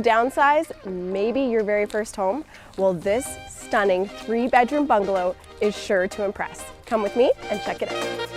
to downsize, maybe your very first home? Well, this stunning 3-bedroom bungalow is sure to impress. Come with me and check it out.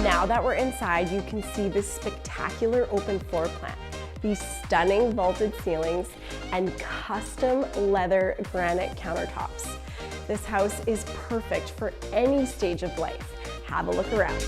Now that we're inside, you can see this spectacular open floor plan, these stunning vaulted ceilings, and custom leather granite countertops. This house is perfect for any stage of life. Have a look around.